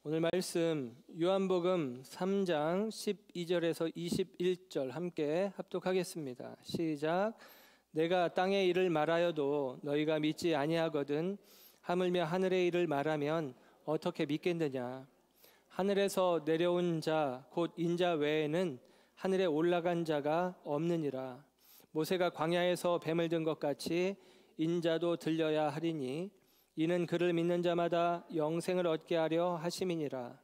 오늘 말씀 요한복음 3장 12절에서 21절 함께 합독하겠습니다. 시작. 내가 땅의 일을 말하여도 너희가 믿지 아니하거든 하물며 하늘의 일을 말하면 어떻게 믿겠느냐. 하늘에서 내려온 자 곧 인자 외에는 하늘에 올라간 자가 없느니라. 모세가 광야에서 뱀을 든 것 같이 인자도 들려야 하리니 이는 그를 믿는 자마다 영생을 얻게 하려 하심이니라.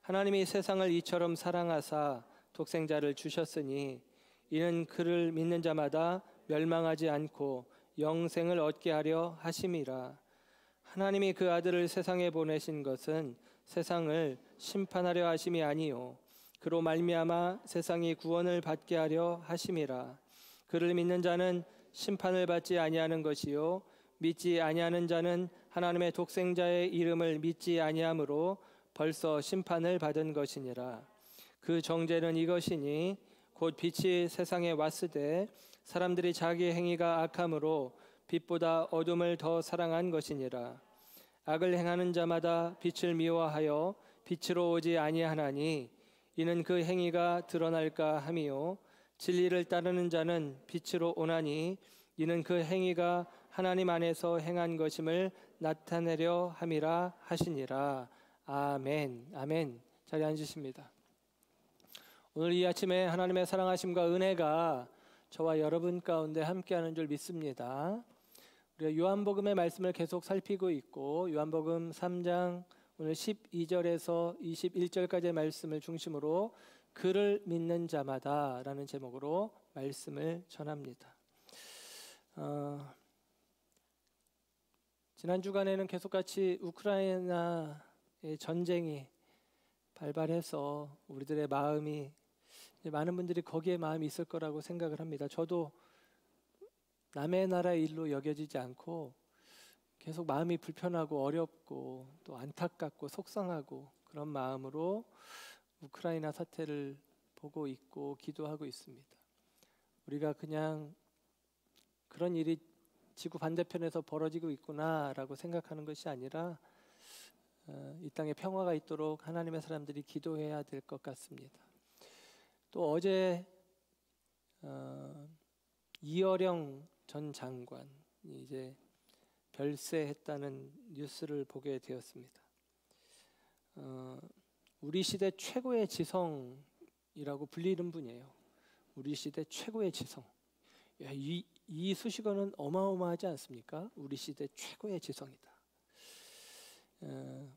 하나님이 세상을 이처럼 사랑하사 독생자를 주셨으니 이는 그를 믿는 자마다 멸망하지 않고 영생을 얻게 하려 하심이라. 하나님이 그 아들을 세상에 보내신 것은 세상을 심판하려 하심이 아니요 그로 말미암아 세상이 구원을 받게 하려 하심이라. 그를 믿는 자는 심판을 받지 아니하는 것이요 믿지 아니하는 자는 하나님의 독생자의 이름을 믿지 아니하므로 벌써 심판을 받은 것이니라. 그 정죄는 이것이니 곧 빛이 세상에 왔으되 사람들이 자기 행위가 악함으로 빛보다 어둠을 더 사랑한 것이니라. 악을 행하는 자마다 빛을 미워하여 빛으로 오지 아니하나니 이는 그 행위가 드러날까 함이요 진리를 따르는 자는 빛으로 오나니 이는 그 행위가 하나님 안에서 행한 것임을 나타내려 함이라 하시니라. 아멘. 아멘. 자리에 앉으십니다. 오늘 이 아침에 하나님의 사랑하심과 은혜가 저와 여러분 가운데 함께하는 줄 믿습니다. 우리가 요한복음의 말씀을 계속 살피고 있고 요한복음 3장 오늘 12절에서 21절까지의 말씀을 중심으로 그를 믿는 자마다 라는 제목으로 말씀을 전합니다. 지난 주간에는 계속같이 우크라이나의 전쟁이 발발해서 우리들의 마음이 많은 분들이 거기에 마음이 있을 거라고 생각을 합니다. 저도 남의 나라 일로 여겨지지 않고 계속 마음이 불편하고 어렵고 또 안타깝고 속상하고 그런 마음으로 우크라이나 사태를 보고 있고 기도하고 있습니다. 우리가 그냥 그런 일이 지구 반대편에서 벌어지고 있구나라고 생각하는 것이 아니라 이 땅에 평화가 있도록 하나님의 사람들이 기도해야 될 것 같습니다. 또 어제 이어령 전 장관이 이제 별세했다는 뉴스를 보게 되었습니다. 우리 시대 최고의 지성이라고 불리는 분이에요. 우리 시대 최고의 지성. 야, 이 수식어는 어마어마하지 않습니까? 우리 시대 최고의 지성이다.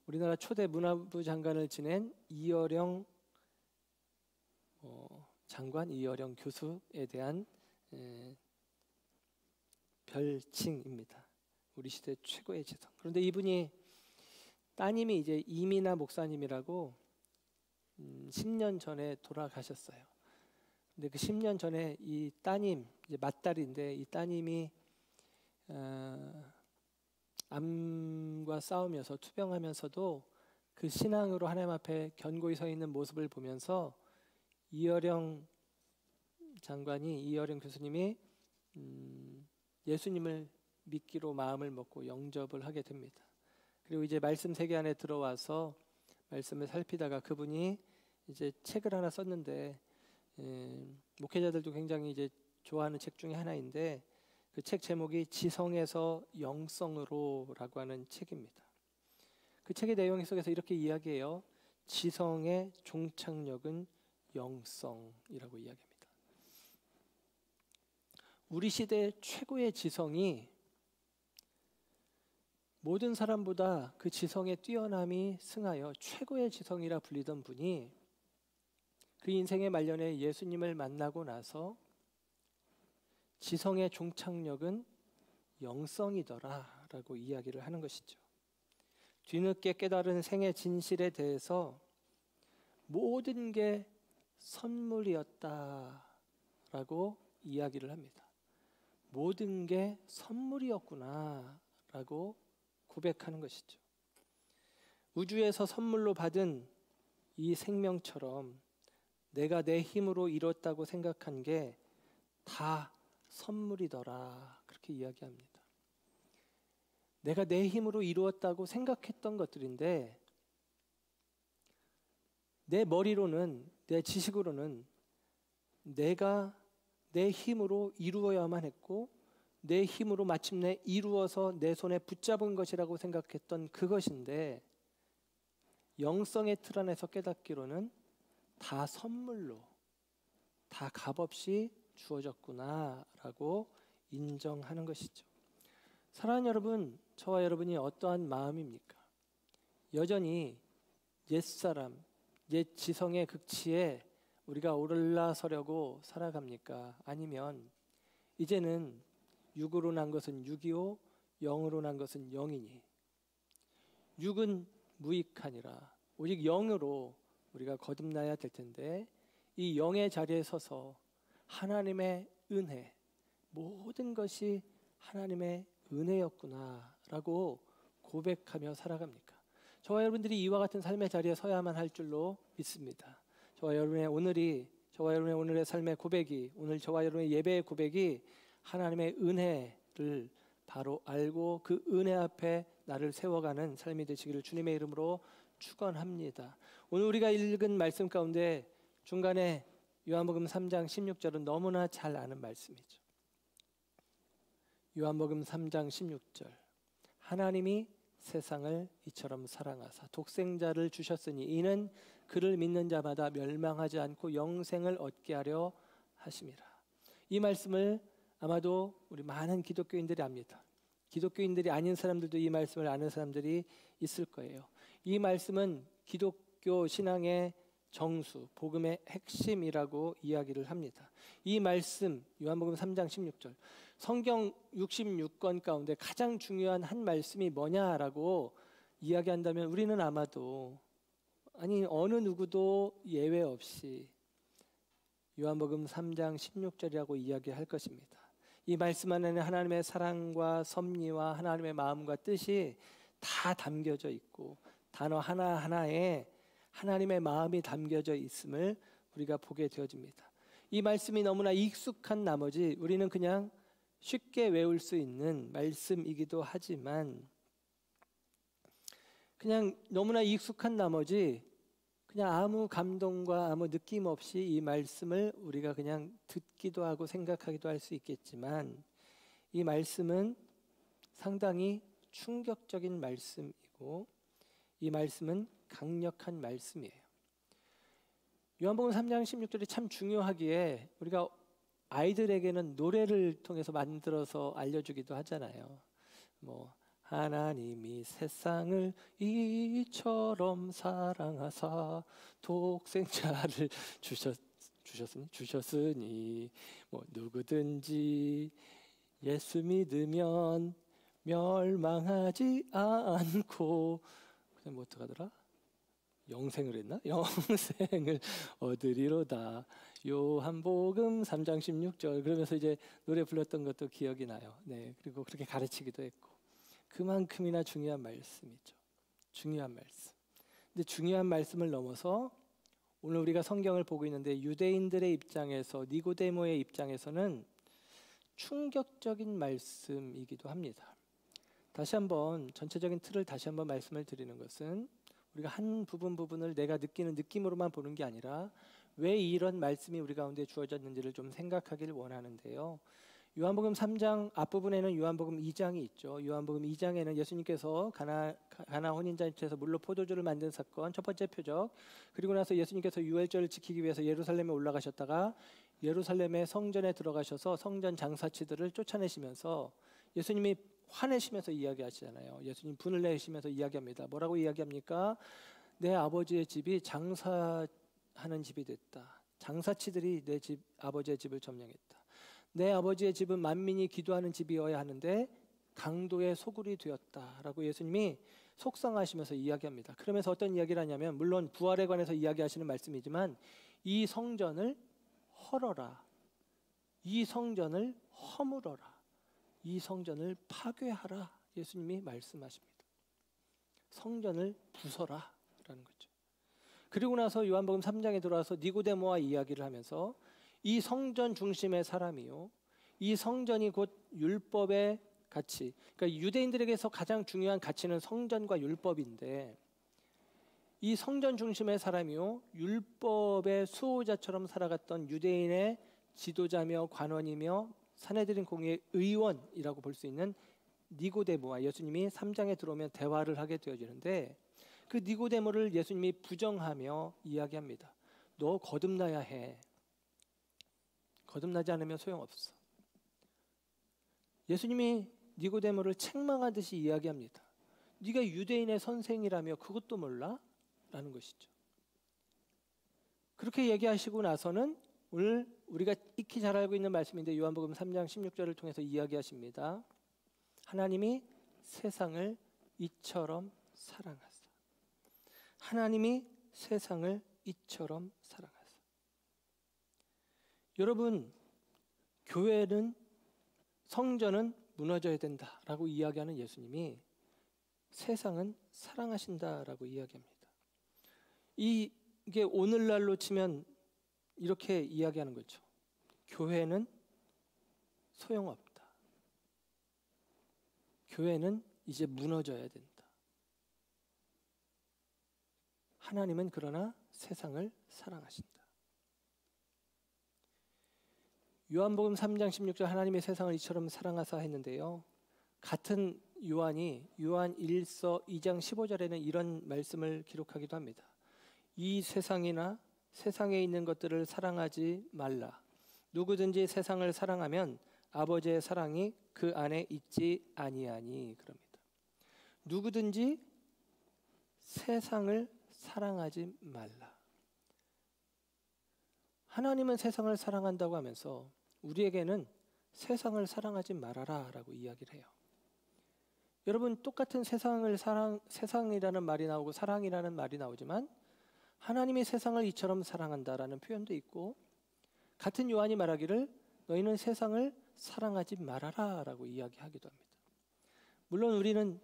우리나라 초대 문화부 장관을 지낸 이어령 장관, 이어령 교수에 대한 별칭입니다. 우리 시대 최고의 지성. 그런데 이분이 따님이 이제 이민아 목사님이라고 10년 전에 돌아가셨어요. 근데 그 10년 전에 이 따님, 이제 맏딸인데 이 따님이 암과 싸우면서 투병하면서도 그 신앙으로 하나님 앞에 견고히 서 있는 모습을 보면서 이어령 장관이, 이어령 교수님이 예수님을 믿기로 마음을 먹고 영접을 하게 됩니다. 그리고 이제 말씀 세계 안에 들어와서 말씀을 살피다가 그분이 이제 책을 하나 썼는데 목회자들도 굉장히 이제 좋아하는 책 중에 하나인데 그 책 제목이 지성에서 영성으로라고 하는 책입니다. 그 책의 내용 속에서 이렇게 이야기해요. 지성의 종착역은 영성이라고 이야기합니다. 우리 시대 최고의 지성이 모든 사람보다 그 지성의 뛰어남이 승하여 최고의 지성이라 불리던 분이 그 인생의 말년에 예수님을 만나고 나서 지성의 종착역은 영성이더라 라고 이야기를 하는 것이죠. 뒤늦게 깨달은 생의 진실에 대해서 모든 게 선물이었다 라고 이야기를 합니다. 모든 게 선물이었구나 라고 고백하는 것이죠. 우주에서 선물로 받은 이 생명처럼 내가 내 힘으로 이뤘다고 생각한 게 다 선물이더라 그렇게 이야기합니다. 내가 내 힘으로 이루었다고 생각했던 것들인데 내 머리로는, 내 지식으로는 내가 내 힘으로 이루어야만 했고 내 힘으로 마침내 이루어서 내 손에 붙잡은 것이라고 생각했던 그것인데 영성의 틀 안에서 깨닫기로는 다 선물로, 다 값없이 주어졌구나라고 인정하는 것이죠. 사랑하는 여러분, 저와 여러분이 어떠한 마음입니까? 여전히 옛사람, 옛 지성의 극치에 우리가 올라서려고 살아갑니까? 아니면 이제는 육으로 난 것은 육이요 영으로 난 것은 영이니 육은 무익하니라 오직 영으로 우리가 거듭나야 될 텐데 이 영의 자리에 서서 하나님의 은혜, 모든 것이 하나님의 은혜였구나라고 고백하며 살아갑니까? 저와 여러분들이 이와 같은 삶의 자리에 서야만 할 줄로 믿습니다. 저와 여러분의 오늘의 삶의 고백이, 오늘 저와 여러분의 예배의 고백이 하나님의 은혜를 바로 알고 그 은혜 앞에 나를 세워가는 삶이 되시기를 주님의 이름으로 축원합니다. 오늘 우리가 읽은 말씀 가운데 중간에 요한복음 3장 16절은 너무나 잘 아는 말씀이죠. 요한복음 3장 16절 하나님이 세상을 이처럼 사랑하사 독생자를 주셨으니 이는 그를 믿는 자마다 멸망하지 않고 영생을 얻게 하려 하심이라. 이 말씀을 아마도 우리 많은 기독교인들이 압니다. 기독교인들이 아닌 사람들도 이 말씀을 아는 사람들이 있을 거예요. 이 말씀은 기독교 신앙의 정수, 복음의 핵심이라고 이야기를 합니다. 이 말씀, 요한복음 3장 16절, 성경 66권 가운데 가장 중요한 한 말씀이 뭐냐라고 이야기한다면 우리는 아마도 어느 누구도 예외 없이 요한복음 3장 16절이라고 이야기할 것입니다. 이 말씀 안에는 하나님의 사랑과 섭리와 하나님의 마음과 뜻이 다 담겨져 있고 단어 하나하나에 하나님의 마음이 담겨져 있음을 우리가 보게 되어집니다. 이 말씀이 너무나 익숙한 나머지 우리는 그냥 쉽게 외울 수 있는 말씀이기도 하지만 그냥 너무나 익숙한 나머지 그냥 아무 감동과 아무 느낌 없이 이 말씀을 우리가 그냥 듣기도 하고 생각하기도 할 수 있겠지만 이 말씀은 상당히 충격적인 말씀이고 이 말씀은 강력한 말씀이에요. 요한복음 3장 16절이 참 중요하기에 우리가 아이들에게는 노래를 통해서 만들어서 알려주기도 하잖아요. 하나님이 세상을 이처럼 사랑하사 독생자를 주셨으니 누구든지 예수 믿으면 멸망하지 않고 그냥 어떡하더라? 영생을 했나? 영생을 얻으리로다. 요한복음 3장 16절 그러면서 이제 노래 불렀던 것도 기억이 나요. 네, 그리고 그렇게 가르치기도 했고 그만큼이나 중요한 말씀이죠. 중요한 말씀. 근데 중요한 말씀을 넘어서 오늘 우리가 성경을 보고 있는데 유대인들의 입장에서 니고데모의 입장에서는 충격적인 말씀이기도 합니다. 다시 한번 전체적인 틀을 다시 한번 말씀을 드리는 것은 우리가 한 부분을 내가 느끼는 느낌으로만 보는 게 아니라 왜 이런 말씀이 우리 가운데 주어졌는지를 좀 생각하기를 원하는데요. 요한복음 3장 앞부분에는 요한복음 2장이 있죠. 요한복음 2장에는 예수님께서 가나 혼인잔치에서 물로 포도주를 만든 사건 첫 번째 표적, 그리고 나서 예수님께서 유월절을 지키기 위해서 예루살렘에 올라가셨다가 예루살렘의 성전에 들어가셔서 성전 장사치들을 쫓아내시면서 예수님이 화내시면서 이야기하시잖아요. 예수님 분을 내시면서 이야기합니다. 뭐라고 이야기합니까? 내 아버지의 집이 장사하는 집이 됐다. 장사치들이 내 아버지의 집을 점령했다. 내 아버지의 집은 만민이 기도하는 집이어야 하는데 강도의 소굴이 되었다라고 예수님이 속상하시면서 이야기합니다. 그러면서 어떤 이야기를 하냐면 물론 부활에 관해서 이야기하시는 말씀이지만 이 성전을 헐어라. 이 성전을 허물어라. 이 성전을 파괴하라. 예수님이 말씀하십니다. 성전을 부숴라 라는 거죠. 그리고 나서 요한복음 3장에 들어와서 니고데모와 이야기를 하면서 이 성전 중심의 사람이요, 이 성전이 곧 율법의 가치, 그러니까 유대인들에게서 가장 중요한 가치는 성전과 율법인데 이 성전 중심의 사람이요, 율법의 수호자처럼 살아갔던 유대인의 지도자며 관원이며 산헤드린 공의의 의원이라고 볼 수 있는 니고데모와 예수님이 3장에 들어오면 대화를 하게 되어지는데, 그 니고데모를 예수님이 부정하며 이야기합니다. 너 거듭나야 해. 거듭나지 않으면 소용없어. 예수님이 니고데모를 책망하듯이 이야기합니다. 네가 유대인의 선생이라며 그것도 몰라? 라는 것이죠. 그렇게 얘기하시고 나서는 오늘 우리가 익히 잘 알고 있는 말씀인데, 요한복음 3장 16절을 통해서 이야기하십니다. 하나님이 세상을 이처럼 사랑하사. 하나님이 세상을 이처럼 사랑하사. 여러분, 교회는, 성전은 무너져야 된다라고 이야기하는 예수님이 세상은 사랑하신다라고 이야기합니다. 이게 오늘날로 치면 이렇게 이야기하는 거죠. 교회는 소용없다. 교회는 이제 무너져야 된다. 하나님은 그러나 세상을 사랑하신다. 요한복음 3장 16절 하나님의 세상을 이처럼 사랑하사 했는데요, 같은 요한이 요한 1서 2장 15절에는 이런 말씀을 기록하기도 합니다. 이 세상이나 세상에 있는 것들을 사랑하지 말라. 누구든지 세상을 사랑하면 아버지의 사랑이 그 안에 있지 아니하니. 그럽니다. 누구든지 세상을 사랑하지 말라. 하나님은 세상을 사랑한다고 하면서 우리에게는 세상을 사랑하지 말아라 라고 이야기를 해요. 여러분, 똑같은 세상이라는 말이 나오고 사랑이라는 말이 나오지만, 하나님이 세상을 이처럼 사랑한다라는 표현도 있고, 같은 요한이 말하기를 너희는 세상을 사랑하지 말아라 라고 이야기하기도 합니다. 물론 우리는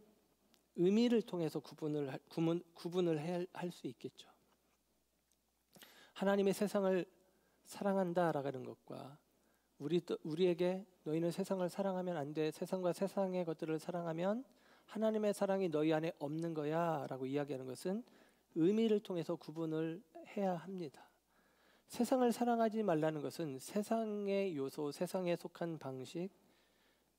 의미를 통해서 구분을 할 수 있겠죠. 하나님의 세상을 사랑한다라는 것과 우리에게 너희는 세상을 사랑하면 안 돼, 세상과 세상의 것들을 사랑하면 하나님의 사랑이 너희 안에 없는 거야 라고 이야기하는 것은 의미를 통해서 구분을 해야 합니다. 세상을 사랑하지 말라는 것은 세상의 요소, 세상에 속한 방식,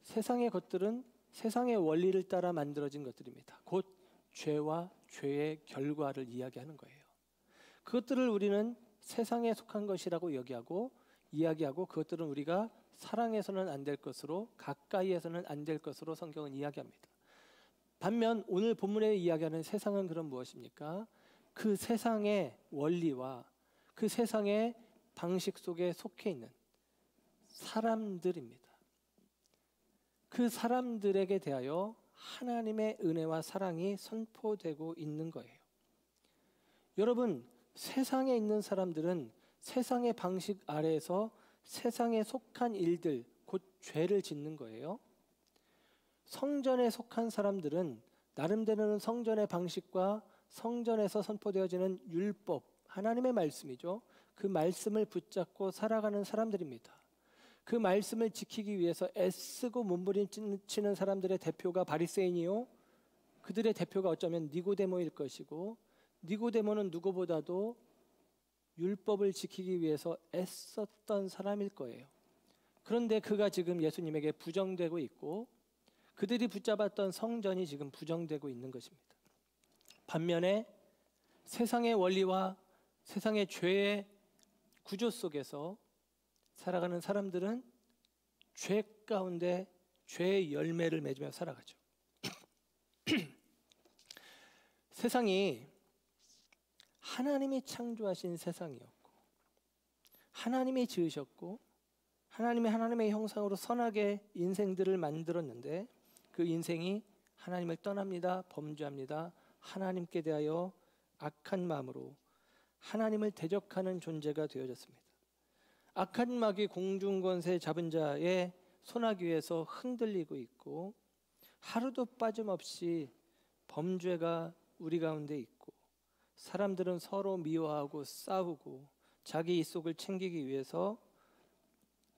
세상의 것들은 세상의 원리를 따라 만들어진 것들입니다. 곧 죄와 죄의 결과를 이야기하는 거예요. 그것들을 우리는 세상에 속한 것이라고 이야기하고 그것들은 우리가 사랑해서는 안 될 것으로, 가까이에서는 안 될 것으로 성경은 이야기합니다. 반면 오늘 본문에 이야기하는 세상은 그럼 무엇입니까? 그 세상의 원리와 그 세상의 방식 속에 속해 있는 사람들입니다. 그 사람들에게 대하여 하나님의 은혜와 사랑이 선포되고 있는 거예요. 여러분, 세상에 있는 사람들은 세상의 방식 아래에서 세상에 속한 일들, 곧 죄를 짓는 거예요. 성전에 속한 사람들은 나름대로는 성전의 방식과 성전에서 선포되어지는 율법, 하나님의 말씀이죠. 그 말씀을 붙잡고 살아가는 사람들입니다. 그 말씀을 지키기 위해서 애쓰고 몸부림치는 사람들의 대표가 바리새인이요, 그들의 대표가 어쩌면 니고데모일 것이고, 니고데모는 누구보다도 율법을 지키기 위해서 애썼던 사람일 거예요. 그런데 그가 지금 예수님에게 부정되고 있고, 그들이 붙잡았던 성전이 지금 부정되고 있는 것입니다. 반면에 세상의 원리와 세상의 죄의 구조 속에서 살아가는 사람들은 죄 가운데 죄의 열매를 맺으며 살아가죠. 세상이 하나님이 창조하신 세상이었고, 하나님이 지으셨고, 하나님의 형상으로 선하게 인생들을 만들었는데, 그 인생이 하나님을 떠납니다. 범죄합니다. 하나님께 대하여 악한 마음으로 하나님을 대적하는 존재가 되어졌습니다. 악한 마귀 공중권세 잡은 자의 손아귀 위에서 흔들리고 있고, 하루도 빠짐없이 범죄가 우리 가운데 있고, 사람들은 서로 미워하고 싸우고 자기 이속을 챙기기 위해서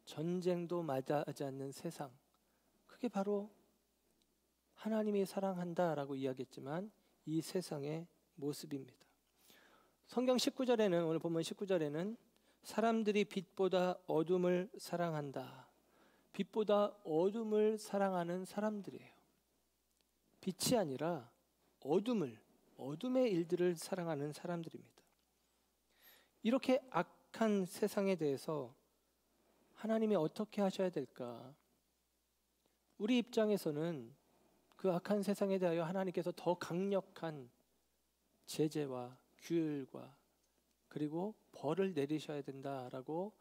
전쟁도 마다하지 않는 세상, 그게 바로 하나님이 사랑한다라고 이야기했지만 이 세상의 모습입니다. 성경 19절에는 오늘 본문 19절에는 사람들이 빛보다 어둠을 사랑한다. 빛보다 어둠을 사랑하는 사람들이에요. 빛이 아니라 어둠의 일들을 사랑하는 사람들입니다. 이렇게 악한 세상에 대해서 하나님이 어떻게 하셔야 될까? 우리 입장에서는 그 악한 세상에 대하여 하나님께서 더 강력한 제재와 규율과 그리고 벌을 내리셔야 된다라고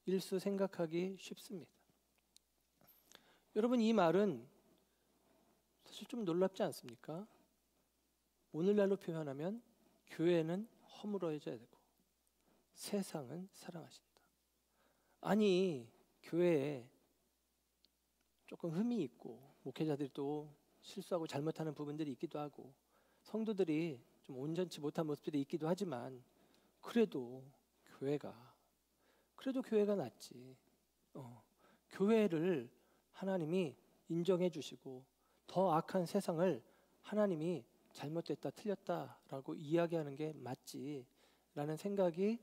일수 생각하기 쉽습니다. 여러분, 이 말은 사실 좀 놀랍지 않습니까? 오늘날로 표현하면 교회는 허물어져야 되고 세상은 사랑하신다. 아니, 교회에 조금 흠이 있고 목회자들이 또 실수하고 잘못하는 부분들이 있기도 하고 성도들이 좀 온전치 못한 모습들이 있기도 하지만 그래도 교회가 낫지. 교회를 하나님이 인정해 주시고 더 악한 세상을 하나님이 잘못됐다 틀렸다라고 이야기하는 게 맞지라는 생각이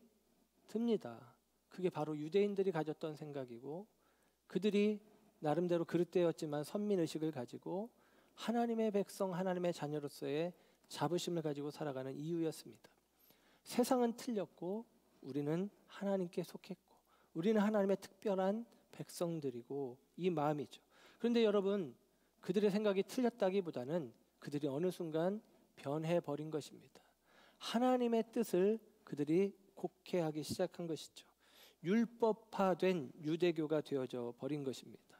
듭니다. 그게 바로 유대인들이 가졌던 생각이고 그들이 나름대로 그릇되었지만 선민의식을 가지고 하나님의 백성, 하나님의 자녀로서의 자부심을 가지고 살아가는 이유였습니다. 세상은 틀렸고 우리는 하나님께 속했고 우리는 하나님의 특별한 백성들이고 이 마음이죠. 그런데 여러분, 그들의 생각이 틀렸다기보다는 그들이 어느 순간 변해버린 것입니다. 하나님의 뜻을 그들이 곡해하기 시작한 것이죠. 율법화된 유대교가 되어져 버린 것입니다.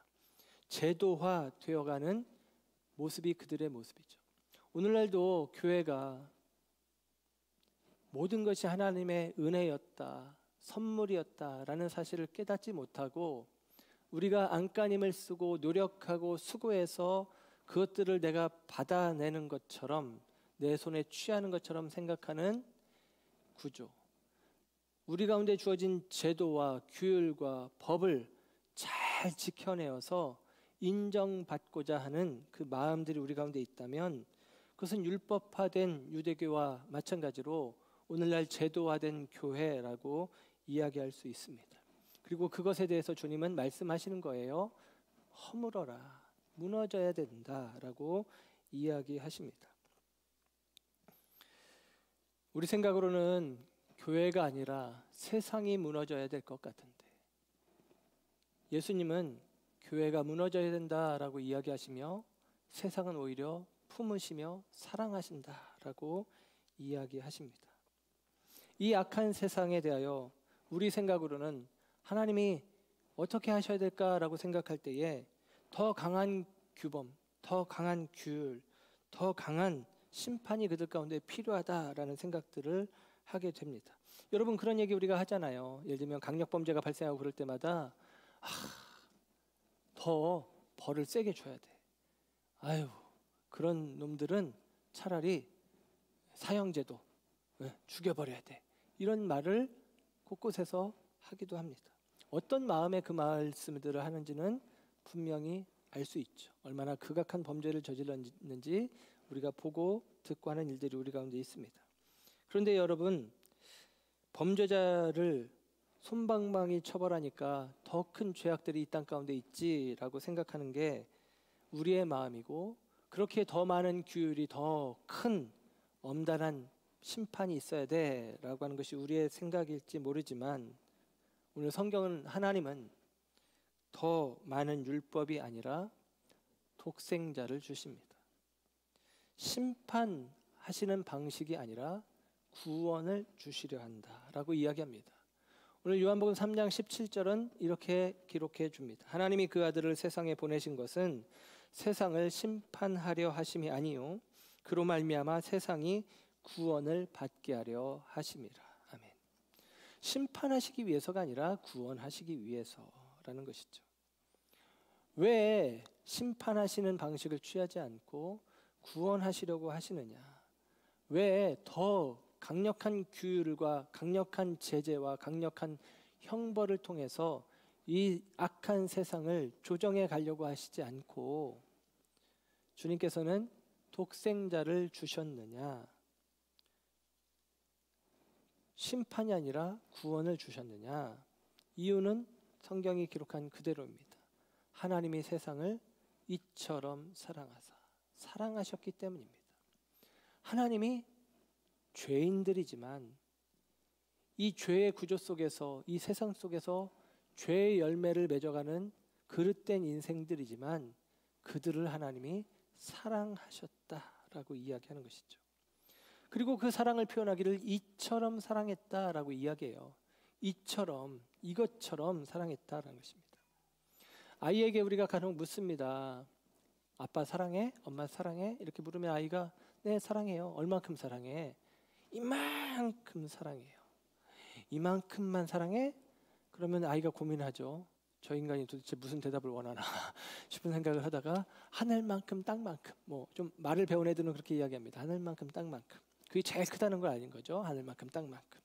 제도화 되어가는 모습이 그들의 모습이죠. 오늘날도 교회가 모든 것이 하나님의 은혜였다, 선물이었다라는 사실을 깨닫지 못하고 우리가 안간힘을 쓰고 노력하고 수고해서 그것들을 내가 받아내는 것처럼 내 손에 취하는 것처럼 생각하는 구조, 우리 가운데 주어진 제도와 규율과 법을 잘 지켜내어서 인정받고자 하는 그 마음들이 우리 가운데 있다면 그것은 율법화된 유대교와 마찬가지로 오늘날 제도화된 교회라고 이야기할 수 있습니다. 그리고 그것에 대해서 주님은 말씀하시는 거예요. 허물어라, 무너져야 된다라고 이야기하십니다. 우리 생각으로는 교회가 아니라 세상이 무너져야 될 것 같은데 예수님은 교회가 무너져야 된다라고 이야기하시며 세상은 오히려 품으시며 사랑하신다라고 이야기하십니다. 이 악한 세상에 대하여 우리 생각으로는 하나님이 어떻게 하셔야 될까라고 생각할 때에 더 강한 규범, 더 강한 규율, 더 강한 심판이 그들 가운데 필요하다라는 생각들을 하게 됩니다. 여러분, 그런 얘기 우리가 하잖아요. 예를 들면 강력범죄가 발생하고 그럴 때마다 더 벌을 세게 줘야 돼. 그런 놈들은 차라리 사형제도 죽여버려야 돼. 이런 말을 곳곳에서 하기도 합니다. 어떤 마음에 그 말씀들을 하는지는 분명히 알 수 있죠. 얼마나 극악한 범죄를 저질렀는지 우리가 보고 듣고 하는 일들이 우리 가운데 있습니다. 그런데 여러분, 범죄자를 솜방망이 처벌하니까 더 큰 죄악들이 이 땅 가운데 있지라고 생각하는 게 우리의 마음이고 그렇게 더 많은 규율이 더 큰 엄단한 심판이 있어야 돼라고 하는 것이 우리의 생각일지 모르지만 오늘 성경은 하나님은 더 많은 율법이 아니라 독생자를 주십니다. 심판하시는 방식이 아니라 구원을 주시려 한다라고 이야기합니다. 오늘 요한복음 3장 17절은 이렇게 기록해 줍니다. 하나님이 그 아들을 세상에 보내신 것은 세상을 심판하려 하심이 아니요 그로 말미암아 세상이 구원을 받게 하려 하심이라. 아멘. 심판하시기 위해서가 아니라 구원하시기 위해서라는 것이죠. 왜 심판하시는 방식을 취하지 않고 구원하시려고 하시느냐? 왜 더 강력한 규율과 강력한 제재와 강력한 형벌을 통해서 이 악한 세상을 조정해 가려고 하시지 않고 주님께서는 독생자를 주셨느냐? 심판이 아니라 구원을 주셨느냐? 이유는 성경이 기록한 그대로입니다. 하나님이 세상을 이처럼 사랑하셨기 때문입니다. 하나님이 죄인들이지만 이 죄의 구조 속에서, 이 세상 속에서 죄의 열매를 맺어가는 그릇된 인생들이지만 그들을 하나님이 사랑하셨다라고 이야기하는 것이죠. 그리고 그 사랑을 표현하기를 이처럼 사랑했다라고 이야기해요. 이처럼, 이것처럼 사랑했다라는 것입니다. 아이에게 우리가 간혹 묻습니다. 아빠 사랑해? 엄마 사랑해? 이렇게 물으면 아이가 네 사랑해요. 얼만큼 사랑해? 이만큼 사랑해요. 이만큼만 사랑해? 그러면 아이가 고민하죠. 저 인간이 도대체 무슨 대답을 원하나 싶은 생각을 하다가 하늘만큼 땅만큼, 뭐 좀 말을 배운 애들은 그렇게 이야기합니다. 하늘만큼 땅만큼. 그게 제일 크다는 걸 아는 거죠. 하늘만큼 땅만큼.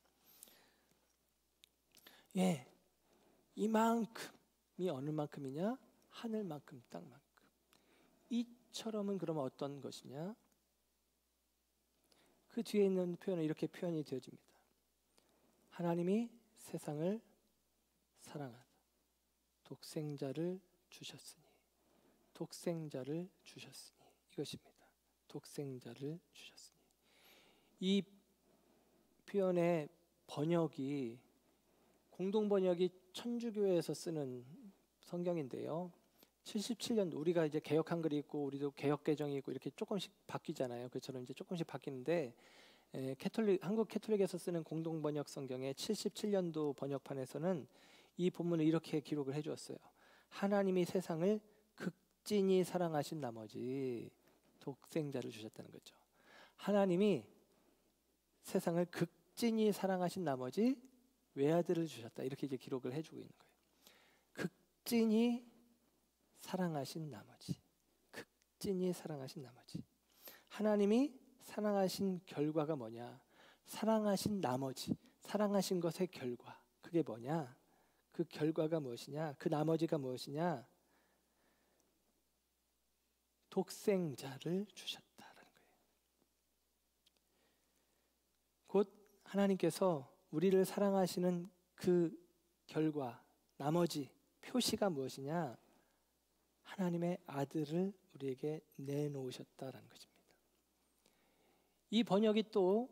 예, 이만큼이 어느 만큼이냐? 하늘만큼 땅만큼. 이처럼은 그러면 어떤 것이냐? 그 뒤에 있는 표현은 이렇게 표현이 되어집니다. 하나님이 세상을 사랑하사 독생자를 주셨으니, 독생자를 주셨으니, 이것입니다. 독생자를 주셨으니. 이 표현의 번역이, 공동 번역이 천주교에서 쓰는 성경인데요. 77년도, 우리가 이제 개역 한글이 있고 우리도 개역 개정이 있고 이렇게 조금씩 바뀌잖아요. 그처럼 이제 조금씩 바뀌는데, 한국 캐톨릭에서 쓰는 공동 번역 성경의 77년도 번역판에서는 이 본문을 이렇게 기록을 해주었어요. 하나님이 세상을 극진히 사랑하신 나머지 독생자를 주셨다는 거죠. 하나님이 세상을 극진히 사랑하신 나머지 외아들을 주셨다. 이렇게 이제 기록을 해주고 있는 거예요. 극진히 사랑하신 나머지, 극진히 사랑하신 나머지. 하나님이 사랑하신 결과가 뭐냐? 사랑하신 나머지, 사랑하신 것의 결과. 그게 뭐냐? 그 결과가 무엇이냐? 그 나머지가 무엇이냐? 독생자를 주셨다라는 거예요. 곧 하나님께서 우리를 사랑하시는 그 결과, 나머지 표시가 무엇이냐? 하나님의 아들을 우리에게 내놓으셨다라는 것입니다. 이 번역이 또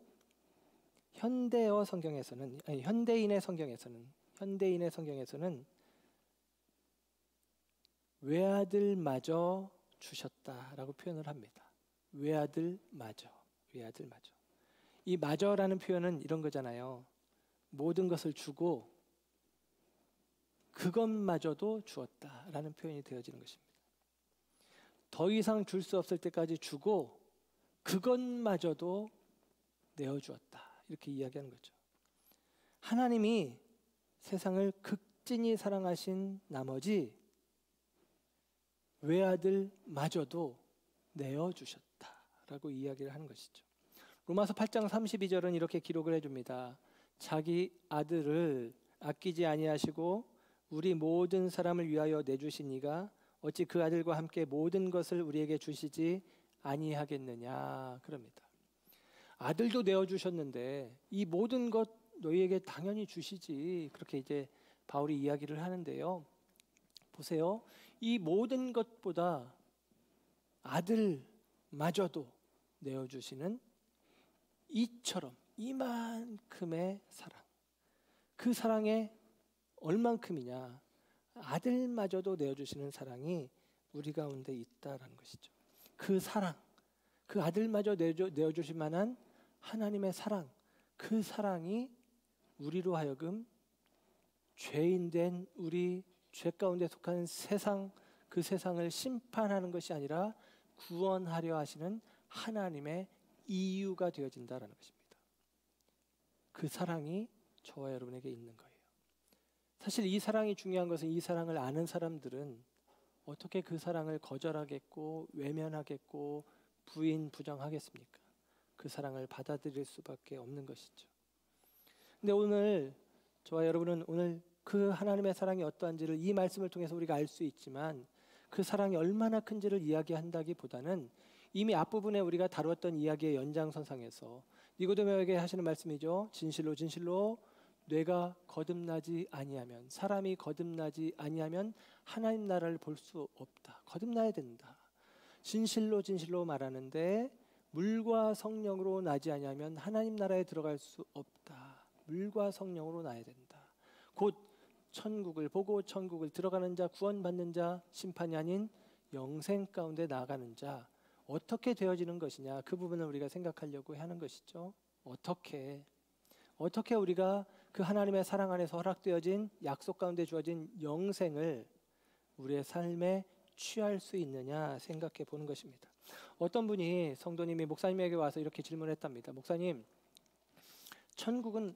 현대어 성경에서는, 아니, 현대인의 성경에서는 외아들마저 주셨다라고 표현을 합니다. 외아들마저. 이 마저라는 표현은 이런 거잖아요. 모든 것을 주고 그것마저도 주었다라는 표현이 되어지는 것입니다. 더 이상 줄 수 없을 때까지 주고 그것마저도 내어주었다. 이렇게 이야기하는 거죠. 하나님이 세상을 극진히 사랑하신 나머지 외아들마저도 내어주셨다라고 이야기를 하는 것이죠. 로마서 8장 32절은 이렇게 기록을 해줍니다. 자기 아들을 아끼지 아니하시고 우리 모든 사람을 위하여 내주신 이가 어찌 그 아들과 함께 모든 것을 우리에게 주시지 아니하겠느냐 그럽니다. 아들도 내어주셨는데 이 모든 것 너희에게 당연히 주시지, 그렇게 이제 바울이 이야기를 하는데요. 보세요. 이 모든 것보다 아들마저도 내어주시는 이처럼 이만큼의 사랑, 그 사랑에 얼만큼이냐? 아들마저도 내어주시는 사랑이 우리 가운데 있다라는 것이죠. 그 사랑, 그 아들마저 내어주실 만한 하나님의 사랑, 그 사랑이 우리로 하여금 죄인된 우리, 죄 가운데 속한 세상, 그 세상을 심판하는 것이 아니라 구원하려 하시는 하나님의 이유가 되어진다라는 것입니다. 그 사랑이 저와 여러분에게 있는 거예요. 사실 이 사랑이 중요한 것은, 이 사랑을 아는 사람들은 어떻게 그 사랑을 거절하겠고 외면하겠고 부정하겠습니까? 그 사랑을 받아들일 수밖에 없는 것이죠. 근데 오늘 저와 여러분은 오늘 그 하나님의 사랑이 어떠한지를 이 말씀을 통해서 우리가 알 수 있지만, 그 사랑이 얼마나 큰지를 이야기한다기보다는 이미 앞부분에 우리가 다루었던 이야기의 연장선상에서 니고데모에게 하시는 말씀이죠. 진실로 진실로 뇌가 거듭나지 아니하면, 사람이 거듭나지 아니하면 하나님 나라를 볼 수 없다. 거듭나야 된다. 진실로 진실로 말하는데 물과 성령으로 나지 아니하면 하나님 나라에 들어갈 수 없다. 물과 성령으로 나야 된다. 곧 천국을 보고 천국을 들어가는 자, 구원받는 자, 심판이 아닌 영생 가운데 나아가는 자, 어떻게 되어지는 것이냐, 그 부분을 우리가 생각하려고 하는 것이죠. 어떻게 우리가 그 하나님의 사랑 안에서 허락되어진 약속 가운데 주어진 영생을 우리의 삶에 취할 수 있느냐 생각해 보는 것입니다. 어떤 분이, 성도님이 목사님에게 와서 이렇게 질문했답니다. 목사님, 천국은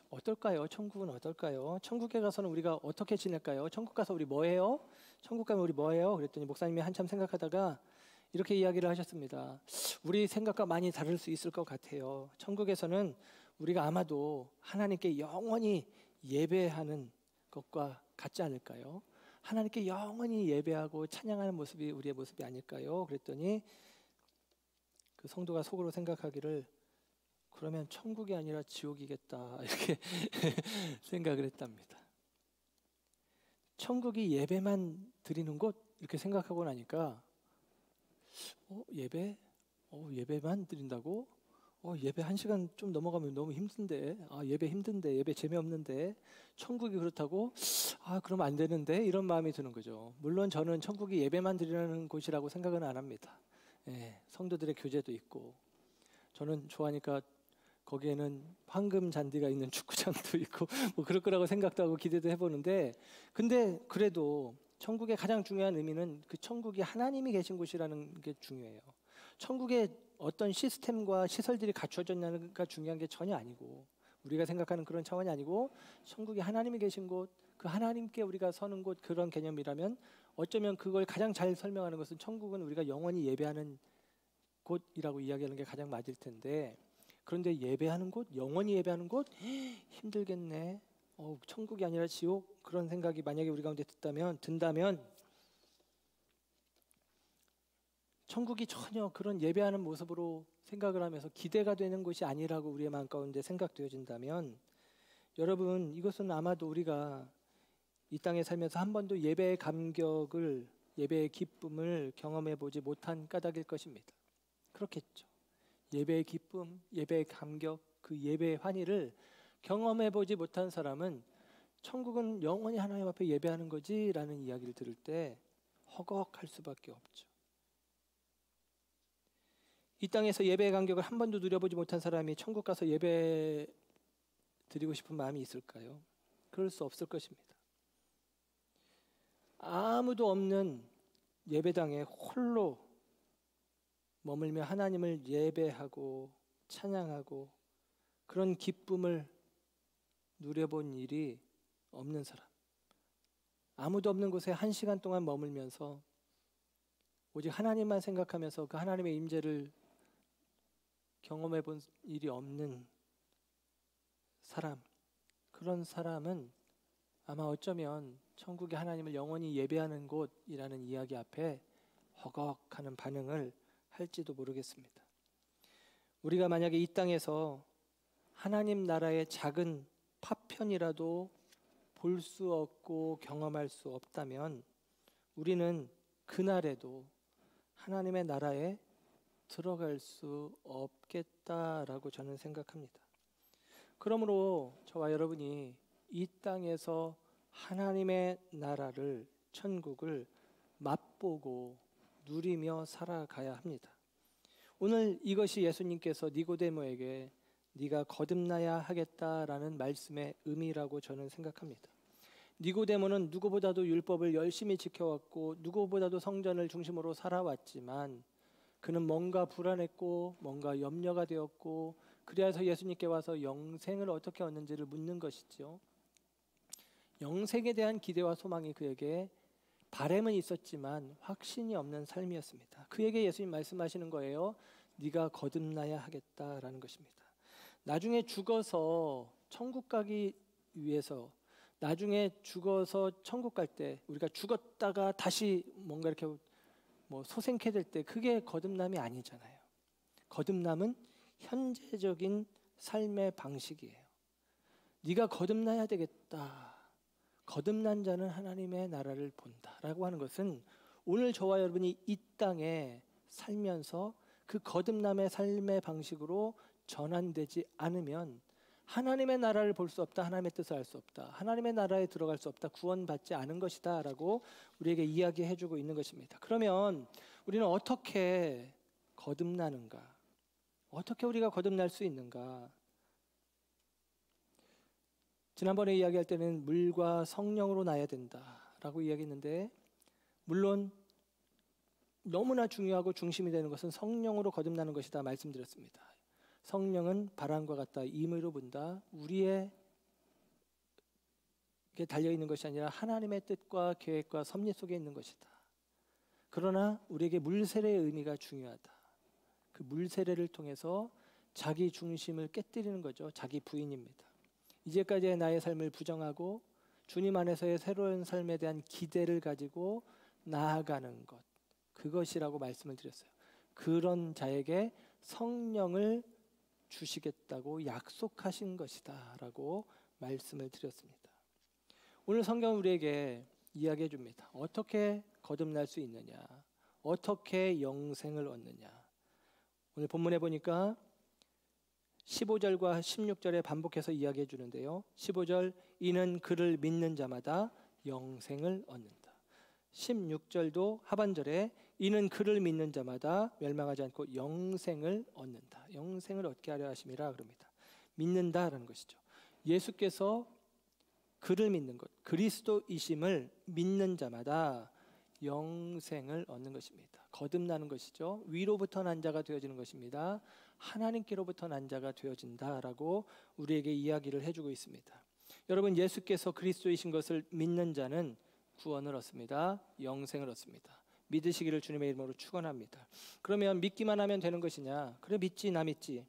어떨까요? 천국은 어떨까요? 천국에 가서는 우리가 어떻게 지낼까요? 천국 가서 우리 뭐 해요? 천국 가면 우리 뭐 해요? 그랬더니 목사님이 한참 생각하다가 이렇게 이야기를 하셨습니다. 우리 생각과 많이 다를 수 있을 것 같아요. 천국에서는 우리가 아마도 하나님께 영원히 예배하는 것과 같지 않을까요? 하나님께 영원히 예배하고 찬양하는 모습이 우리의 모습이 아닐까요? 그랬더니 그 성도가 속으로 생각하기를, 그러면 천국이 아니라 지옥이겠다, 이렇게 생각을 했답니다. 천국이 예배만 드리는 곳, 이렇게 생각하고 나니까 예배만 드린다고? 예배 1시간 좀 넘어가면 너무 힘든데, 예배 힘든데, 예배 재미없는데, 천국이 그렇다고? 그럼 안 되는데, 이런 마음이 드는 거죠. 물론 저는 천국이 예배만 드리는 곳이라고 생각은 안 합니다. 성도들의 교제도 있고, 저는 좋아하니까 거기에는 황금 잔디가 있는 축구장도 있고 뭐 그럴 거라고 생각도 하고 기대도 해보는데, 근데 그래도 천국의 가장 중요한 의미는 그 천국이 하나님이 계신 곳이라는 게 중요해요. 천국에 어떤 시스템과 시설들이 갖춰졌냐가 중요한 게 전혀 아니고, 우리가 생각하는 그런 차원이 아니고, 천국이 하나님이 계신 곳, 그 하나님께 우리가 서는 곳, 그런 개념이라면 어쩌면 그걸 가장 잘 설명하는 것은 천국은 우리가 영원히 예배하는 곳이라고 이야기하는 게 가장 맞을 텐데, 그런데 예배하는 곳, 영원히 예배하는 곳, 힘들겠네. 천국이 아니라 지옥, 그런 생각이 만약에 우리 가운데 든다면 천국이 전혀 그런 예배하는 모습으로 생각을 하면서 기대가 되는 것이 아니라고 우리의 마음 가운데 생각되어진다면, 여러분, 이것은 아마도 우리가 이 땅에 살면서 한 번도 예배의 감격을, 예배의 기쁨을 경험해 보지 못한 까닭일 것입니다. 그렇겠죠. 예배의 기쁨, 예배의 감격, 그 예배의 환희를 경험해 보지 못한 사람은 천국은 영원히 하나님 앞에 예배하는 거지 라는 이야기를 들을 때 허걱할 수밖에 없죠. 이 땅에서 예배의 감격을 한 번도 누려보지 못한 사람이 천국 가서 예배 드리고 싶은 마음이 있을까요? 그럴 수 없을 것입니다. 아무도 없는 예배당에 홀로 머물며 하나님을 예배하고 찬양하고 그런 기쁨을 누려본 일이 없는 사람, 아무도 없는 곳에 1시간 동안 머물면서 오직 하나님만 생각하면서 그 하나님의 임재를 경험해 본 일이 없는 사람, 그런 사람은 아마 어쩌면 천국의 하나님을 영원히 예배하는 곳이라는 이야기 앞에 허걱하는 반응을 할지도 모르겠습니다. 우리가 만약에 이 땅에서 하나님 나라의 작은 파편이라도 볼 수 없고 경험할 수 없다면 우리는 그날에도 하나님의 나라에 들어갈 수 없겠다라고 저는 생각합니다. 그러므로 저와 여러분이 이 땅에서 하나님의 나라를, 천국을 맛보고 누리며 살아가야 합니다. 오늘 이것이 예수님께서 니고데모에게 네가 거듭나야 하겠다라는 말씀의 의미라고 저는 생각합니다. 니고데모는 누구보다도 율법을 열심히 지켜왔고 누구보다도 성전을 중심으로 살아왔지만 그는 뭔가 불안했고 뭔가 염려가 되었고, 그래서 예수님께 와서 영생을 어떻게 얻는지를 묻는 것이죠. 영생에 대한 기대와 소망이 그에게 바램은 있었지만 확신이 없는 삶이었습니다. 그에게 예수님 말씀하시는 거예요. 네가 거듭나야 하겠다라는 것입니다. 나중에 죽어서 천국 가기 위해서, 나중에 죽어서 천국 갈 때, 우리가 죽었다가 다시 뭔가 이렇게 소생케 될 때, 그게 거듭남이 아니잖아요. 거듭남은 현재적인 삶의 방식이에요. 네가 거듭나야 되겠다. 거듭난 자는 하나님의 나라를 본다라고 하는 것은 오늘 저와 여러분이 이 땅에 살면서 그 거듭남의 삶의 방식으로 전환되지 않으면 하나님의 나라를 볼 수 없다. 하나님의 뜻을 알 수 없다. 하나님의 나라에 들어갈 수 없다. 구원받지 않은 것이다 라고 우리에게 이야기해 주고 있는 것입니다. 그러면 우리는 어떻게 거듭나는가? 어떻게 우리가 거듭날 수 있는가? 지난번에 이야기할 때는 물과 성령으로 나야 된다라고 이야기했는데, 물론 너무나 중요하고 중심이 되는 것은 성령으로 거듭나는 것이다 말씀드렸습니다. 성령은 바람과 같다. 임의로 분다. 우리에게 달려있는 것이 아니라 하나님의 뜻과 계획과 섭리 속에 있는 것이다. 그러나 우리에게 물세례의 의미가 중요하다. 그 물세례를 통해서 자기 중심을 깨뜨리는 거죠. 자기 부인입니다. 이제까지의 나의 삶을 부정하고 주님 안에서의 새로운 삶에 대한 기대를 가지고 나아가는 것, 그것이라고 말씀을 드렸어요. 그런 자에게 성령을 주시겠다고 약속하신 것이다 라고 말씀을 드렸습니다. 오늘 성경은 우리에게 이야기해 줍니다. 어떻게 거듭날 수 있느냐, 어떻게 영생을 얻느냐. 오늘 본문에 보니까 15절과 16절에 반복해서 이야기해 주는데요. 15절, 이는 그를 믿는 자마다 영생을 얻는다. 16절도 하반절에 이는 그를 믿는 자마다 멸망하지 않고 영생을 얻는다. 영생을 얻게 하려 하심이라 그럽니다. 믿는다라는 것이죠. 예수께서 그를 믿는 것, 그리스도이심을 믿는 자마다 영생을 얻는 것입니다. 거듭나는 것이죠. 위로부터 난 자가 되어지는 것입니다. 하나님께로부터 난 자가 되어진다라고 우리에게 이야기를 해주고 있습니다. 여러분, 예수께서 그리스도이신 것을 믿는 자는 구원을 얻습니다. 영생을 얻습니다. 믿으시기를 주님의 이름으로 축원합니다. 그러면 믿기만 하면 되는 것이냐? 그래, 믿지, 나 믿지.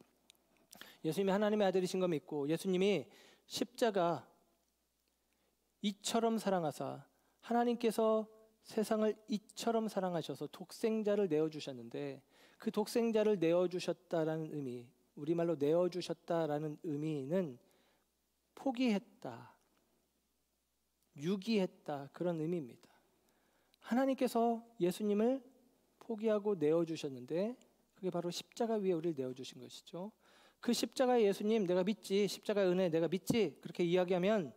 예수님이 하나님의 아들이신 거 믿고 예수님이 십자가 이처럼 사랑하사, 하나님께서 세상을 이처럼 사랑하셔서 독생자를 내어주셨는데, 그 독생자를 내어주셨다라는 의미, 우리말로 내어주셨다라는 의미는 포기했다, 유기했다, 그런 의미입니다. 하나님께서 예수님을 포기하고 내어주셨는데 그게 바로 십자가 위에 우리를 내어주신 것이죠. 그 십자가의 예수님 내가 믿지, 십자가의 은혜 내가 믿지, 그렇게 이야기하면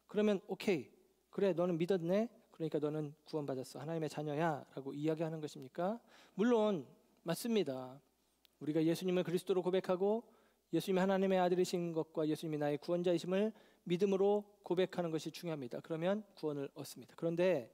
그러면 오케이, 그래 너는 믿었네, 그러니까 너는 구원받았어, 하나님의 자녀야 라고 이야기하는 것입니까? 물론 맞습니다. 우리가 예수님을 그리스도로 고백하고 예수님이 하나님의 아들이신 것과 예수님이 나의 구원자이심을 믿음으로 고백하는 것이 중요합니다. 그러면 구원을 얻습니다. 그런데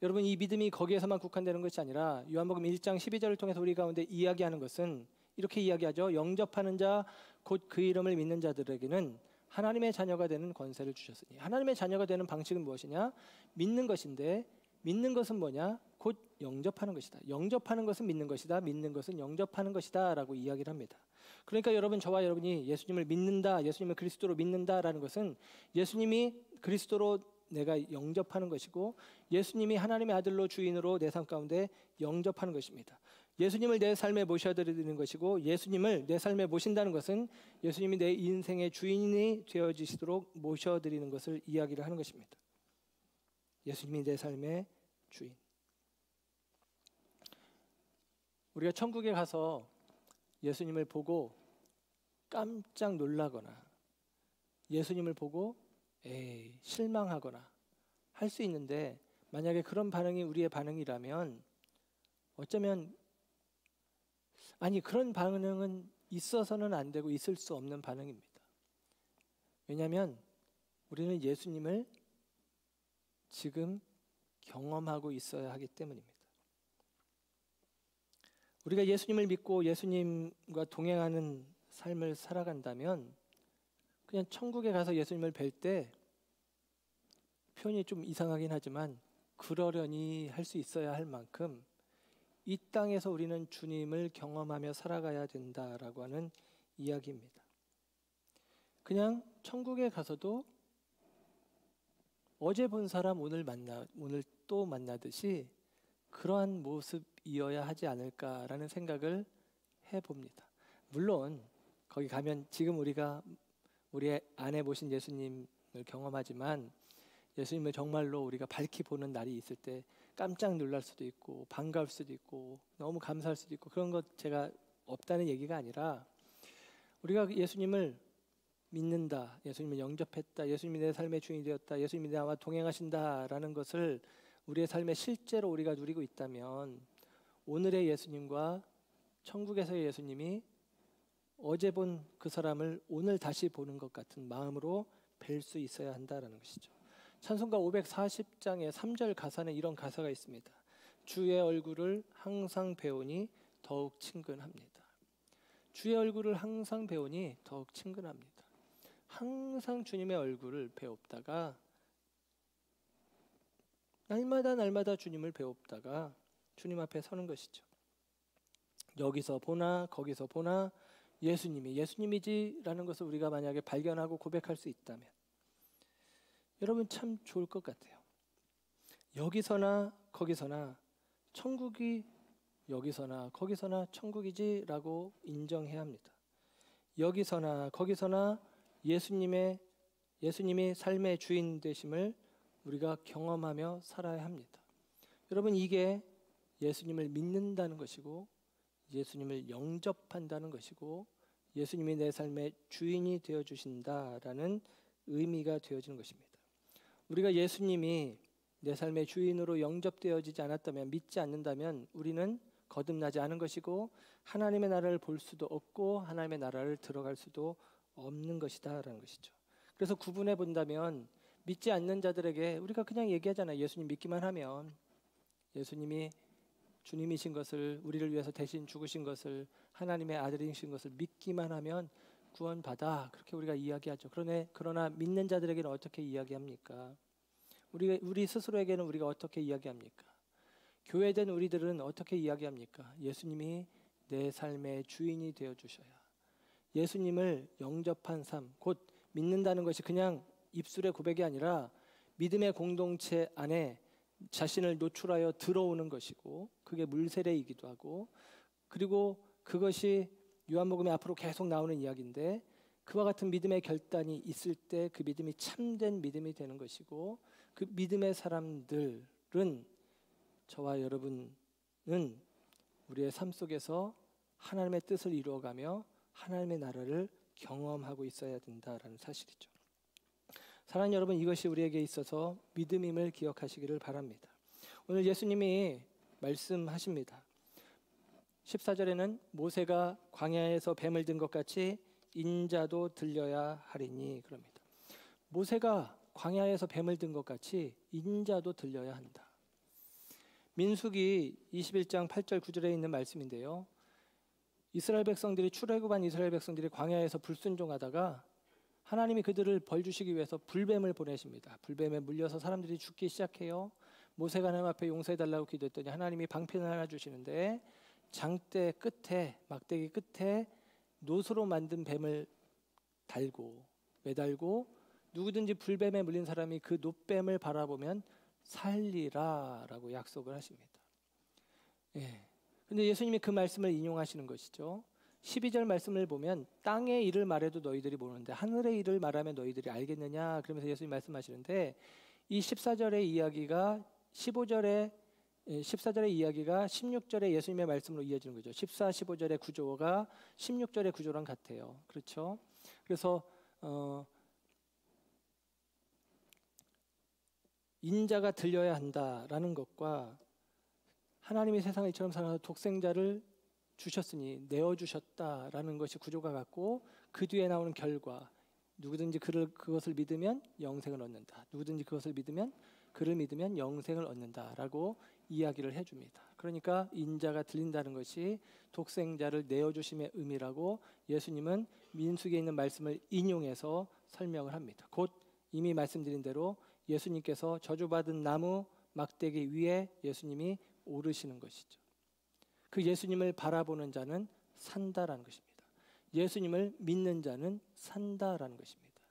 여러분, 이 믿음이 거기에서만 국한되는 것이 아니라 요한복음 1장 12절을 통해서 우리 가운데 이야기하는 것은 이렇게 이야기하죠. 영접하는 자 곧 그 이름을 믿는 자들에게는 하나님의 자녀가 되는 권세를 주셨으니. 하나님의 자녀가 되는 방식은 무엇이냐? 믿는 것인데, 믿는 것은 뭐냐? 곧 영접하는 것이다. 영접하는 것은 믿는 것이다. 믿는 것은 영접하는 것이다 라고 이야기를 합니다. 그러니까 여러분, 저와 여러분이 예수님을 믿는다, 예수님을 그리스도로 믿는다라는 것은 예수님이 그리스도로 내가 영접하는 것이고, 예수님이 하나님의 아들로 주인으로 내 삶 가운데 영접하는 것입니다. 예수님을 내 삶에 모셔드리는 것이고, 예수님을 내 삶에 모신다는 것은 예수님이 내 인생의 주인이 되어지시도록 모셔드리는 것을 이야기를 하는 것입니다. 예수님이 내 삶의 주인. 우리가 천국에 가서 예수님을 보고 깜짝 놀라거나 예수님을 보고 실망하거나 할 수 있는데, 만약에 그런 반응이 우리의 반응이라면 어쩌면 그런 반응은 있어서는 안 되고 있을 수 없는 반응입니다. 왜냐하면 우리는 예수님을 지금 경험하고 있어야 하기 때문입니다. 우리가 예수님을 믿고 예수님과 동행하는 삶을 살아간다면 그냥 천국에 가서 예수님을 뵐 때, 표현이 좀 이상하긴 하지만 그러려니 할 수 있어야 할 만큼 이 땅에서 우리는 주님을 경험하며 살아가야 된다라고 하는 이야기입니다. 그냥 천국에 가서도 어제 본 사람 오늘 또 만나듯이 그러한 모습이어야 하지 않을까라는 생각을 해봅니다. 물론 거기 가면 지금 우리가 우리 안에 모신 예수님을 경험하지만 예수님을 정말로 우리가 밝히 보는 날이 있을 때 깜짝 놀랄 수도 있고 반가울 수도 있고 너무 감사할 수도 있고 그런 것 제가 없다는 얘기가 아니라 우리가 예수님을 믿는다, 예수님을 영접했다, 예수님이 내 삶의 주인이 되었다, 예수님이 나와 동행하신다라는 것을 우리의 삶에 실제로 우리가 누리고 있다면 오늘의 예수님과 천국에서의 예수님이 어제 본 그 사람을 오늘 다시 보는 것 같은 마음으로 뵐 수 있어야 한다라는 것이죠. 찬송가 540장의 3절 가사는 이런 가사가 있습니다. 주의 얼굴을 항상 배우니 더욱 친근합니다. 주의 얼굴을 항상 배우니 더욱 친근합니다. 항상 주님의 얼굴을 배웁다가 날마다 주님을 배웁다가 주님 앞에 서는 것이죠. 여기서 보나 거기서 보나 예수님이 예수님이지라는 것을 우리가 만약에 발견하고 고백할 수 있다면 여러분 참 좋을 것 같아요. 여기서나 거기서나 천국이 여기서나 거기서나 천국이지라고 인정해야 합니다. 여기서나 거기서나 예수님이 삶의 주인 되심을 우리가 경험하며 살아야 합니다. 여러분 이게 예수님을 믿는다는 것이고 예수님을 영접한다는 것이고 예수님이 내 삶의 주인이 되어주신다라는 의미가 되어지는 것입니다. 우리가 예수님이 내 삶의 주인으로 영접되어지지 않았다면 믿지 않는다면 우리는 거듭나지 않은 것이고 하나님의 나라를 볼 수도 없고 하나님의 나라를 들어갈 수도 없는 것이다라는 것이죠. 그래서 구분해 본다면 믿지 않는 자들에게 우리가 그냥 얘기하잖아요. 예수님 믿기만 하면 예수님이 주님이신 것을 우리를 위해서 대신 죽으신 것을 하나님의 아들이신 것을 믿기만 하면 구원받아 그렇게 우리가 이야기하죠. 그러나 믿는 자들에게는 어떻게 이야기합니까? 우리 스스로에게는 우리가 어떻게 이야기합니까? 교회된 우리들은 어떻게 이야기합니까? 예수님이 내 삶의 주인이 되어주셔야 예수님을 영접한 삶, 곧 믿는다는 것이 그냥 입술의 고백이 아니라 믿음의 공동체 안에 자신을 노출하여 들어오는 것이고 그게 물세례이기도 하고 그리고 그것이 요한복음에 앞으로 계속 나오는 이야기인데 그와 같은 믿음의 결단이 있을 때 그 믿음이 참된 믿음이 되는 것이고 그 믿음의 사람들은 저와 여러분은 우리의 삶 속에서 하나님의 뜻을 이루어가며 하나님의 나라를 경험하고 있어야 된다라는 사실이죠. 사랑하는 여러분 이것이 우리에게 있어서 믿음임을 기억하시기를 바랍니다. 오늘 예수님이 말씀하십니다. 14절에는 모세가 광야에서 뱀을 든 것 같이 인자도 들려야 하리니 그럽니다. 모세가 광야에서 뱀을 든 것 같이 인자도 들려야 한다. 민수기 21장 8절 9절에 있는 말씀인데요. 출애굽한 이스라엘 백성들이 광야에서 불순종하다가 하나님이 그들을 벌 주시기 위해서 불뱀을 보내십니다. 불뱀에 물려서 사람들이 죽기 시작해요. 모세가 하나님 앞에 용서해달라고 기도했더니 하나님이 방편을 하나 주시는데 장대 끝에 막대기 끝에 노수로 만든 뱀을 매달고 누구든지 불뱀에 물린 사람이 그 노뱀을 바라보면 살리라라고 약속을 하십니다. 근데 예수님이 그 말씀을 인용하시는 것이죠. 12절 말씀을 보면 땅의 일을 말해도 너희들이 모르는데 하늘의 일을 말하면 너희들이 알겠느냐 그러면서 예수님 말씀하시는데 이 14절의 이야기가 14절의 이야기가 16절의 예수님의 말씀으로 이어지는 거죠. 14, 15절의 구조가 16절의 구조랑 같아요. 그렇죠? 그래서 인자가 들려야 한다라는 것과 하나님이 세상을 이처럼 사랑하사 독생자를 주셨으니 내어주셨다라는 것이 구조가 같고 그 뒤에 나오는 결과 누구든지 그것을 믿으면 영생을 얻는다. 누구든지 그것을 믿으면 그를 믿으면 영생을 얻는다라고 이야기를 해줍니다. 그러니까 인자가 들린다는 것이 독생자를 내어주심의 의미라고 예수님은 민수기에 있는 말씀을 인용해서 설명을 합니다. 곧 이미 말씀드린 대로 예수님께서 저주받은 나무 막대기 위에 예수님이 오르시는 것이죠. 그 예수님을 바라보는 자는 산다라는 것입니다. 예수님을 믿는 자는 산다라는 것입니다.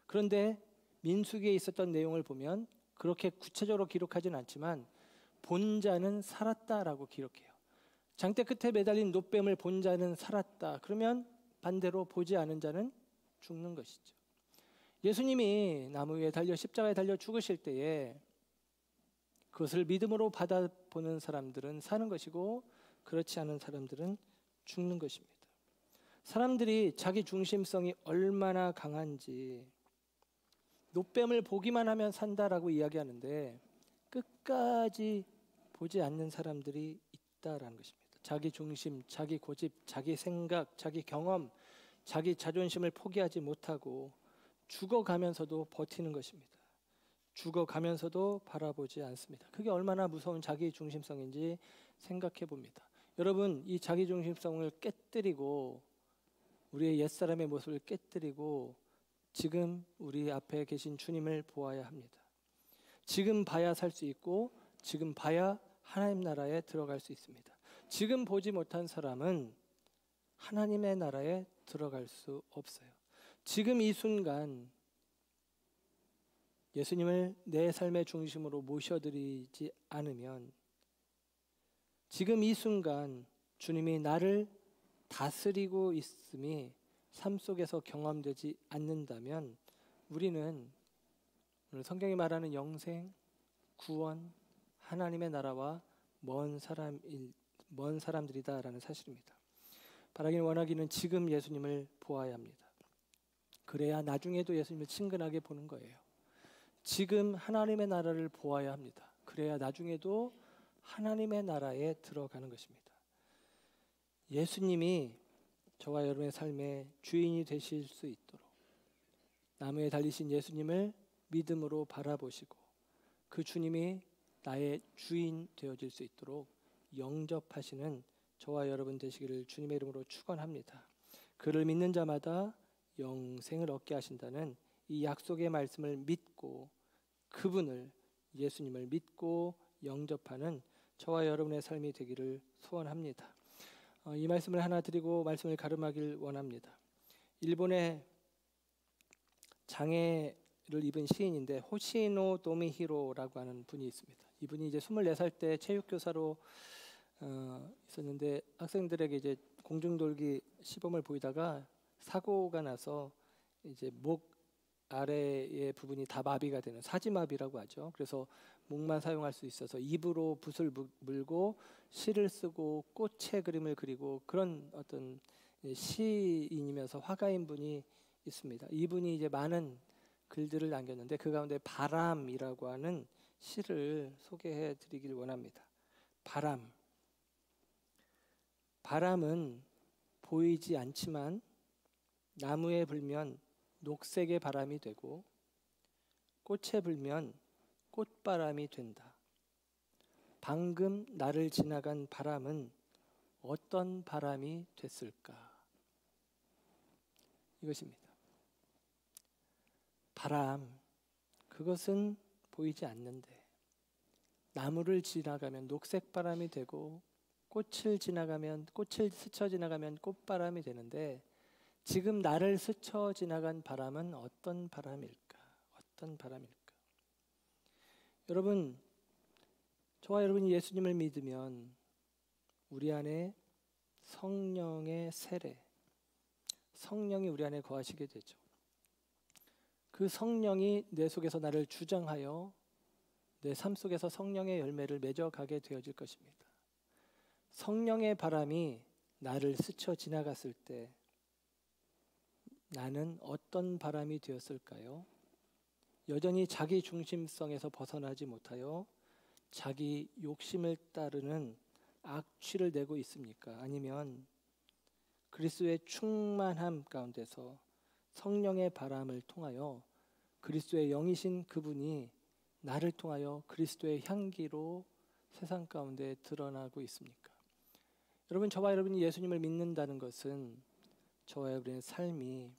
그런데 민수기에 있었던 내용을 보면 그렇게 구체적으로 기록하진 않지만 본 자는 살았다라고 기록해요. 장대 끝에 매달린 노뱀을 본 자는 살았다. 그러면 반대로 보지 않은 자는 죽는 것이죠. 예수님이 나무 위에 달려 십자가에 달려 죽으실 때에 그것을 믿음으로 받아보는 사람들은 사는 것이고 그렇지 않은 사람들은 죽는 것입니다. 사람들이 자기 중심성이 얼마나 강한지 노뱀을 보기만 하면 산다라고 이야기하는데 끝까지 보지 않는 사람들이 있다라는 것입니다. 자기 중심, 자기 고집, 자기 생각, 자기 경험, 자기 자존심을 포기하지 못하고 죽어가면서도 버티는 것입니다. 죽어가면서도 바라보지 않습니다. 그게 얼마나 무서운 자기 중심성인지 생각해 봅니다. 여러분, 이 자기 중심성을 깨뜨리고 우리의 옛사람의 모습을 깨뜨리고 지금 우리 앞에 계신 주님을 보아야 합니다. 지금 봐야 살 수 있고 지금 봐야 하나님 나라에 들어갈 수 있습니다. 지금 보지 못한 사람은 하나님의 나라에 들어갈 수 없어요. 지금 이 순간 예수님을 내 삶의 중심으로 모셔드리지 않으면, 지금 이 순간 주님이 나를 다스리고 있음이 삶 속에서 경험되지 않는다면 우리는 오늘 성경이 말하는 영생, 구원, 하나님의 나라와 먼 사람들이다라는 사실입니다. 바라기는 원하기는 지금 예수님을 보아야 합니다. 그래야 나중에도 예수님을 친근하게 보는 거예요. 지금 하나님의 나라를 보아야 합니다. 그래야 나중에도 하나님의 나라에 들어가는 것입니다. 예수님이 저와 여러분의 삶의 주인이 되실 수 있도록 나무에 달리신 예수님을 믿음으로 바라보시고 그 주님이 나의 주인 되어질 수 있도록 영접하시는 저와 여러분 되시기를 주님의 이름으로 축원합니다. 그를 믿는 자마다 영생을 얻게 하신다는 이 약속의 말씀을 믿고 그분을, 예수님을 믿고 영접하는 저와 여러분의 삶이 되기를 소원합니다. 이 말씀을 하나 드리고 말씀을 가름하길 원합니다. 일본의 장애를 입은 시인인데 호시노 도미히로라고 하는 분이 있습니다. 이분이 이제 24살 때 체육교사로 있었는데 학생들에게 이제 공중돌기 시범을 보이다가 사고가 나서 이제 목 아래의 부분이 다 마비가 되는 사지마비라고 하죠. 그래서 목만 사용할 수 있어서 입으로 붓을 물고 시를 쓰고 꽃의 그림을 그리고 그런 어떤 시인이면서 화가인 분이 있습니다. 이분이 이제 많은 글들을 남겼는데 그 가운데 바람이라고 하는 시를 소개해 드리길 원합니다. 바람은 보이지 않지만 나무에 불면 녹색의 바람이 되고 꽃에 불면 꽃바람이 된다. 방금 나를 지나간 바람은 어떤 바람이 됐을까? 이것입니다. 바람, 그것은 보이지 않는데 나무를 지나가면 녹색 바람이 되고 꽃을 스쳐 지나가면 꽃바람이 되는데 지금 나를 스쳐 지나간 바람은 어떤 바람일까? 어떤 바람일까? 여러분, 저와 여러분이 예수님을 믿으면 우리 안에 성령의 세례, 성령이 우리 안에 거하시게 되죠. 그 성령이 내 속에서 나를 주장하여 내 삶 속에서 성령의 열매를 맺어가게 되어질 것입니다. 성령의 바람이 나를 스쳐 지나갔을 때 나는 어떤 바람이 되었을까요? 여전히 자기 중심성에서 벗어나지 못하여 자기 욕심을 따르는 악취를 내고 있습니까? 아니면 그리스도의 충만함 가운데서 성령의 바람을 통하여 그리스도의 영이신 그분이 나를 통하여 그리스도의 향기로 세상 가운데 드러나고 있습니까? 여러분, 저와 여러분이 예수님을 믿는다는 것은 저와 여러분의 삶이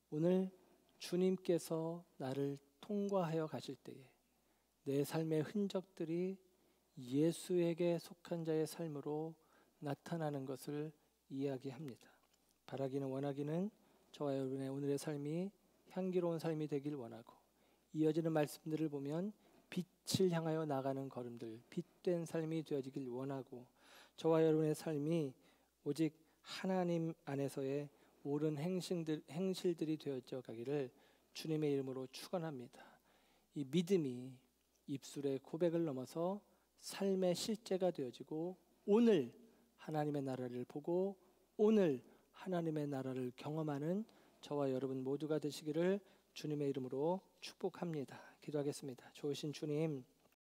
오늘 주님께서 나를 통과하여 가실 때에 내 삶의 흔적들이 예수에게 속한 자의 삶으로 나타나는 것을 이야기합니다. 바라기는 원하기는 저와 여러분의 오늘의 삶이 향기로운 삶이 되길 원하고 이어지는 말씀들을 보면 빛을 향하여 나가는 걸음들, 빛된 삶이 되어지길 원하고 저와 여러분의 삶이 오직 하나님 안에서의 옳은 행실들이 되어져 가기를 주님의 이름으로 축원합니다. 이 믿음이 입술의 고백을 넘어서 삶의 실제가 되어지고 오늘 하나님의 나라를 보고 오늘 하나님의 나라를 경험하는 저와 여러분 모두가 되시기를 주님의 이름으로 축복합니다. 기도하겠습니다. 좋으신 주님,